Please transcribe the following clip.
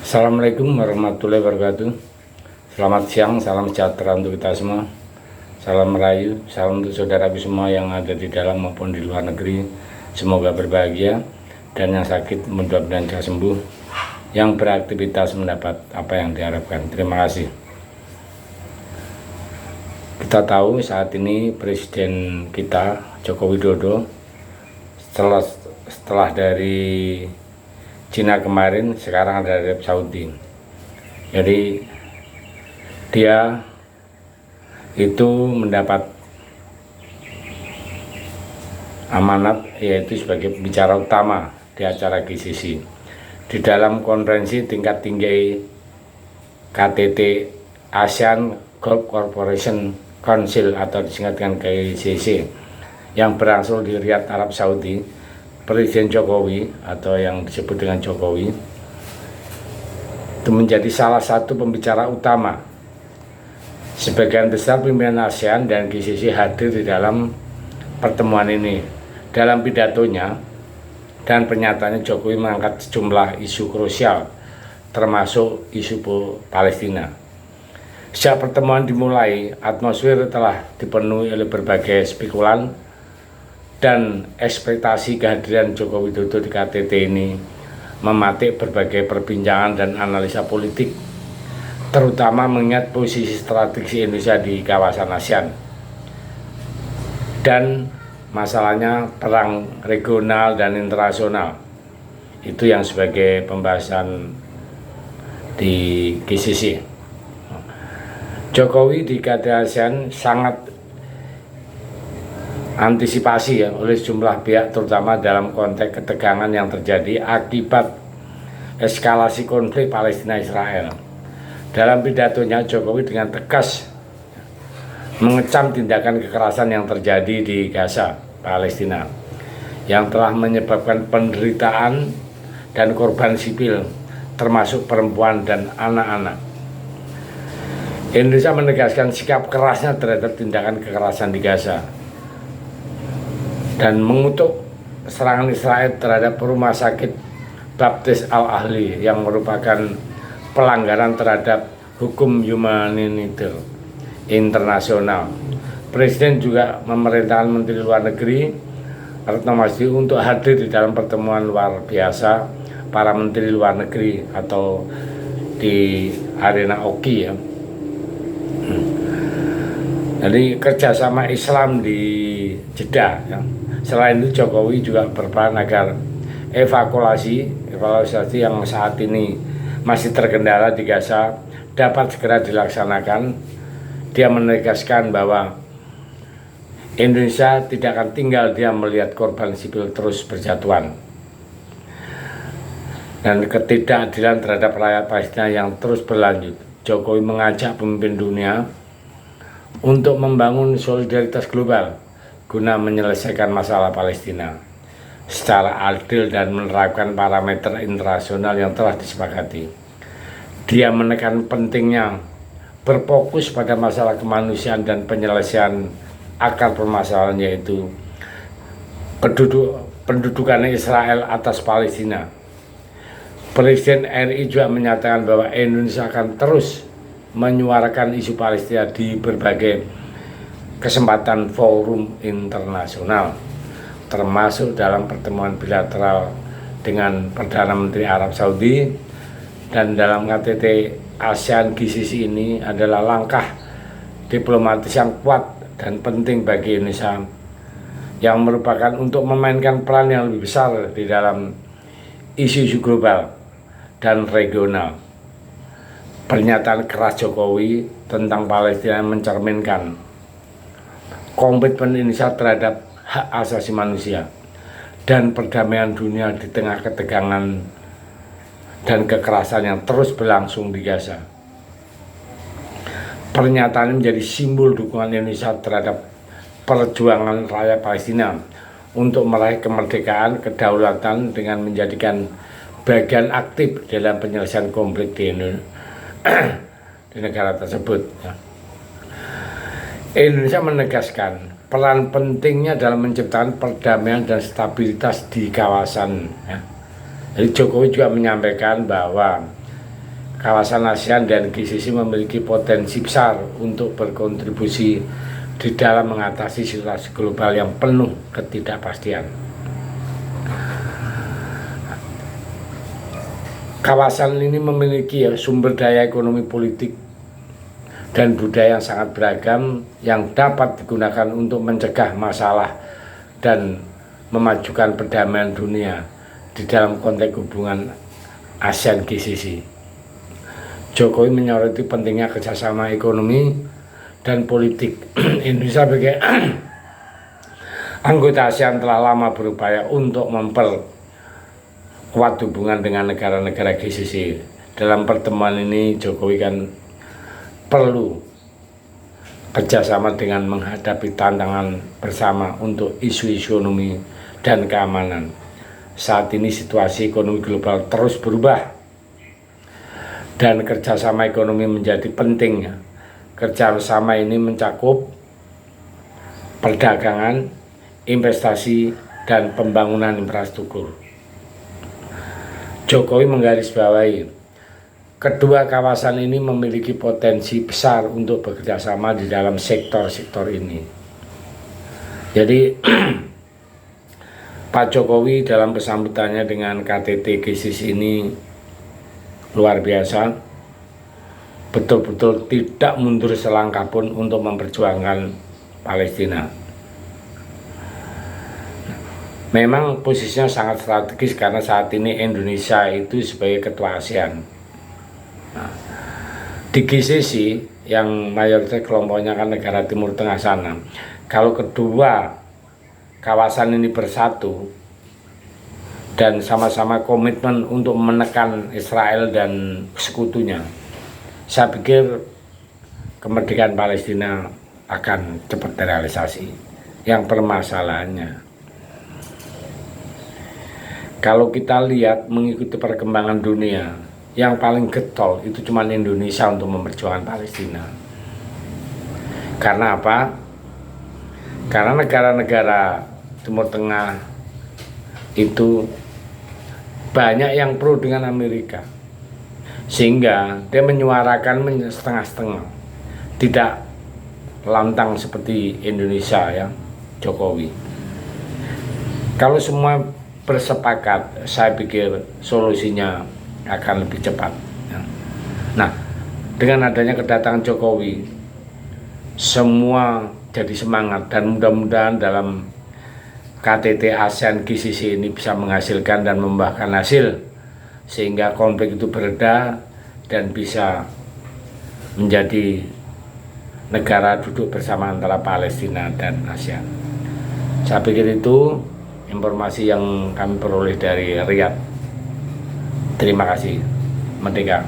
Assalamualaikum warahmatullahi wabarakatuh. Selamat siang, salam sejahtera untuk kita semua. Salam merayu, salam untuk saudaraku semua yang ada di dalam maupun di luar negeri. Semoga berbahagia dan yang sakit mudah-mudahan sembuh. Yang beraktivitas mendapat apa yang diharapkan. Terima kasih. Kita tahu saat ini Presiden kita Joko Widodo setelah dari Cina kemarin, sekarang ada Arab Saudi. Jadi dia itu mendapat amanat yaitu sebagai pembicara utama di acara GCC di dalam konferensi tingkat tinggi KTT ASEAN Gulf Cooperation Council atau disingkatkan GCC yang berlangsung di Riyadh, Arab Saudi. Presiden Jokowi atau yang disebut dengan Jokowi itu menjadi salah satu pembicara utama. Sebagian besar pimpinan ASEAN dan GCC hadir di dalam pertemuan ini. Dalam pidatonya dan pernyataannya, Jokowi mengangkat sejumlah isu krusial termasuk isu Palestina. Sejak pertemuan dimulai, atmosfer telah dipenuhi oleh berbagai spekulan dan ekspektasi kehadiran Joko Widodo di KTT ini mematik berbagai perbincangan dan analisa politik, terutama mengingat posisi strategis Indonesia di kawasan ASEAN dan masalahnya perang regional dan internasional. Itu yang sebagai pembahasan di GCC. Jokowi di KTT ASEAN sangat antisipasi oleh sejumlah pihak, terutama dalam konteks ketegangan yang terjadi akibat eskalasi konflik Palestina-Israel. Dalam pidatonya, Jokowi dengan tegas mengecam tindakan kekerasan yang terjadi di Gaza, Palestina, yang telah menyebabkan penderitaan dan korban sipil, termasuk perempuan dan anak-anak. Indonesia menegaskan sikap kerasnya terhadap tindakan kekerasan di Gaza dan mengutuk serangan Israel terhadap rumah sakit Baptis Al-Ahli yang merupakan pelanggaran terhadap hukum humaniter internasional. Presiden juga memerintahkan Menteri Luar Negeri Retno Marsudi untuk hadir di dalam pertemuan luar biasa para Menteri Luar Negeri atau di arena OKI ya. Jadi kerjasama Islam di Jeddah ya. Selain itu, Jokowi juga berperan agar evakuasi yang saat ini masih terkendala di Gaza dapat segera dilaksanakan. Dia menegaskan bahwa Indonesia tidak akan tinggal diam melihat korban sipil terus berjatuhan dan ketidakadilan terhadap rakyat Palestina yang terus berlanjut. Jokowi mengajak pemimpin dunia untuk membangun solidaritas global guna menyelesaikan masalah Palestina secara adil dan menerapkan parameter internasional yang telah disepakati. Dia menekan pentingnya berfokus pada masalah kemanusiaan dan penyelesaian akar permasalahan, yaitu pendudukan Israel atas Palestina. Presiden RI juga menyatakan bahwa Indonesia akan terus menyuarakan isu Palestina di berbagai kesempatan forum internasional, termasuk dalam pertemuan bilateral dengan Perdana Menteri Arab Saudi. Dan dalam KTT ASEAN GCC ini adalah langkah diplomatis yang kuat dan penting bagi Indonesia, yang merupakan untuk memainkan peran yang lebih besar di dalam isu-isu global dan regional. Pernyataan keras Jokowi tentang Palestina mencerminkan komitmen Indonesia terhadap hak asasi manusia dan perdamaian dunia di tengah ketegangan dan kekerasan yang terus berlangsung di Gaza. Pernyataan ini menjadi simbol dukungan Indonesia terhadap perjuangan rakyat Palestina untuk meraih kemerdekaan, kedaulatan dengan menjadikan bagian aktif dalam penyelesaian konflik di negara tersebut. Indonesia menegaskan peran pentingnya dalam menciptakan perdamaian dan stabilitas di kawasan. Jadi Jokowi juga menyampaikan bahwa kawasan ASEAN dan GCC memiliki potensi besar untuk berkontribusi di dalam mengatasi situasi global yang penuh ketidakpastian. Kawasan ini memiliki sumber daya ekonomi, politik, dan budaya yang sangat beragam yang dapat digunakan untuk mencegah masalah dan memajukan perdamaian dunia di dalam konteks hubungan ASEAN GCC. Jokowi menyoroti pentingnya kerjasama ekonomi dan politik. Indonesia sebagai anggota ASEAN telah lama berupaya untuk memperkuat hubungan dengan negara-negara GCC. Dalam pertemuan ini Jokowi kan perlu kerjasama dengan menghadapi tantangan bersama untuk isu-isu ekonomi dan keamanan. Saat ini situasi ekonomi global terus berubah dan kerjasama ekonomi menjadi penting. Kerjasama ini mencakup perdagangan, investasi, dan pembangunan infrastruktur. Jokowi menggarisbawahi kedua kawasan ini memiliki potensi besar untuk bekerjasama di dalam sektor-sektor ini. Jadi Pak Jokowi dalam kesambutannya dengan KTT GCC ini luar biasa, betul-betul tidak mundur selangkah pun untuk memperjuangkan Palestina. Memang posisinya sangat strategis karena saat ini Indonesia itu sebagai ketua ASEAN. Di GCC yang mayoritas kelompoknya kan negara Timur Tengah sana, kalau kedua kawasan ini bersatu dan sama-sama komitmen untuk menekan Israel dan sekutunya, saya pikir kemerdekaan Palestina akan cepat terrealisasi. Yang permasalahannya, kalau kita lihat mengikuti perkembangan dunia, yang paling getol itu cuma Indonesia untuk memperjuangkan Palestina. Karena apa? Karena negara-negara Timur Tengah itu banyak yang pro dengan Amerika, sehingga dia menyuarakan setengah-setengah, tidak lantang seperti Indonesia ya, Jokowi. Kalau semua bersepakat, saya pikir solusinya akan lebih cepat. Nah, dengan adanya kedatangan Jokowi, semua jadi semangat dan mudah-mudahan dalam KTT ASEAN GCC ini bisa menghasilkan dan membuahkan hasil sehingga konflik itu bereda dan bisa menjadi negara duduk bersama antara Palestina dan ASEAN. Saya pikir itu informasi yang kami peroleh dari Riyadh. Terima kasih. Merdeka.